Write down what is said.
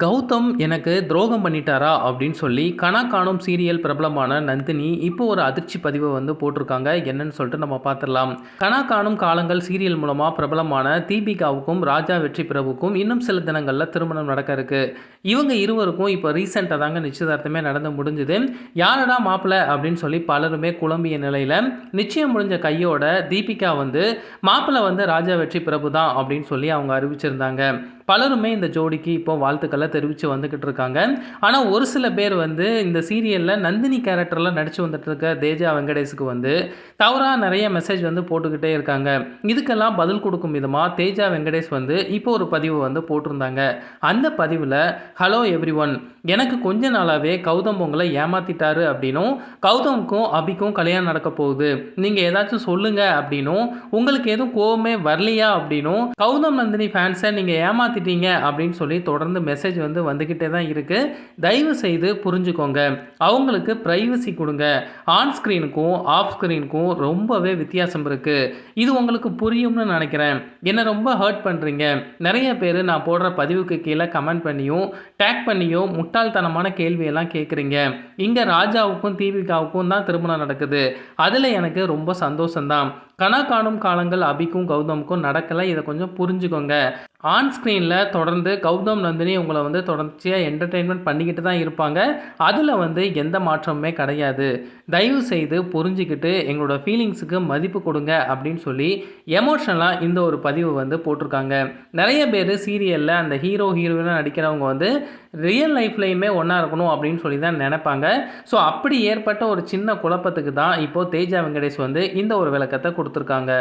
கௌதம் எனக்கு துரோகம் பண்ணிட்டாரா அப்படின்னு சொல்லி கனா காணும் சீரியல் பிரபலமான நந்தினி இப்போ ஒரு அதிர்ச்சி பதிவை வந்து போட்டிருக்காங்க. என்னன்னு சொல்லிட்டு நம்ம பார்த்துடலாம். கனா காணும் காலங்கள் சீரியல் மூலமா பிரபலமான தீபிகாவுக்கும் ராஜா வெற்றி பிரபுக்கும் இன்னும் சில தினங்களில் திருமணம் நடக்க இருக்கு. இவங்க இருவருக்கும் இப்போ ரீசெண்டாக தாங்க நிச்சயதார்த்தமே நடந்து முடிஞ்சுது. யாரடா மாப்பிள்ளை அப்படின்னு சொல்லி பலருமே குழம்பிய நிலையில் நிச்சயம் முடிஞ்ச கையோட தீபிகா வந்து மாப்பிள்ளை வந்து ராஜா வெற்றி பிரபு தான் அப்படின்னு சொல்லி அவங்க அறிவிச்சிருந்தாங்க. பலருமே இந்த ஜோடிக்கு இப்போ வாழ்த்துக்களை தெரிவித்து வந்துக்கிட்டு இருக்காங்க. ஆனால் ஒரு சில பேர் வந்து இந்த சீரியலில் நந்தினி கேரக்டரில் நடித்து வந்துட்டு இருக்க தேஜா வெங்கடேஷுக்கு வந்து தவறாக நிறைய மெசேஜ் வந்து போட்டுக்கிட்டே இருக்காங்க. இதுக்கெல்லாம் பதில் கொடுக்கும் விதமாக தேஜா வெங்கடேஷ் வந்து இப்போ ஒரு பதிவு வந்து போட்டிருந்தாங்க. அந்த பதிவில் ஹலோ எவ்ரி ஒன், எனக்கு கொஞ்ச நாளாகவே கௌதம் உங்களை ஏமாத்திட்டாரு அப்படின்னும் கௌதமுக்கும் அபிக்கும் கல்யாணம் நடக்க போகுது, நீங்கள் ஏதாச்சும் சொல்லுங்க அப்படின்னும் உங்களுக்கு எதுவும் கோவமே வரலையா அப்படின்னும் கௌதம் நந்தினி ஃபேன்ஸை நீங்கள் ஏமாத்திட்டீங்க அப்படின்னு சொல்லி தொடர்ந்து மெசேஜ் வந்து வந்துக்கிட்டே தான் இருக்குது. தயவு செய்து புரிஞ்சுக்கோங்க, அவங்களுக்கு ப்ரைவசி கொடுங்க. ஆன் ஸ்க்ரீனுக்கும் ஆஃப் ஸ்க்ரீனுக்கும் ரொம்பவே வித்தியாசம் இருக்குது. இது உங்களுக்கு புரியும்னு நினைக்கிறேன். என்னை ரொம்ப ஹர்ட் பண்ணுறீங்க. நிறைய பேர் நான் போடுற பதிவுக்கு கீழே கமெண்ட் பண்ணியும் டேக் பண்ணியும் முட்டாள்தனமான கேள்வியெல்லாம் கேட்குறீங்க. இங்கே ராஜாவுக்கும் தீபிகாவுக்கும் தான் திருமணம் நடக்குது. அதில் எனக்கு ரொம்ப சந்தோஷம்தான். கனா காணும் காலங்கள் அபிக்கும் கௌதமுக்கும் நடக்கலை. இதை கொஞ்சம் புரிஞ்சுக்கோங்க. ஆன் ஸ்க்ரீனில் தொடர்ந்து கௌதம் நந்தினி உங்களை வந்து தொடர்ச்சியாக என்டர்டெயின்மெண்ட் பண்ணிக்கிட்டு தான் இருப்பாங்க. அதில் வந்து எந்த மாற்றமுமே கிடையாது. தயவு செய்து புரிஞ்சுக்கிட்டு எங்களோட ஃபீலிங்ஸுக்கு மதிப்பு கொடுங்க அப்படின்னு சொல்லி எமோஷ்னலாக இந்த ஒரு பதிவு வந்து போட்டிருக்காங்க. நிறைய பேர் சீரியலில் அந்த ஹீரோ ஹீரோயினாக நடிக்கிறவங்க வந்து ரியல் லைஃப்லையுமே ஒன்றா இருக்கணும் அப்படின்னு சொல்லி தான் நினைப்பாங்க. ஸோ அப்படி ஏற்பட்ட ஒரு சின்ன குழப்பத்துக்கு தான் இப்போது தேஜா வெங்கடேஷ் வந்து இந்த ஒரு விளக்கத்தை கொடுத்துருக்காங்க.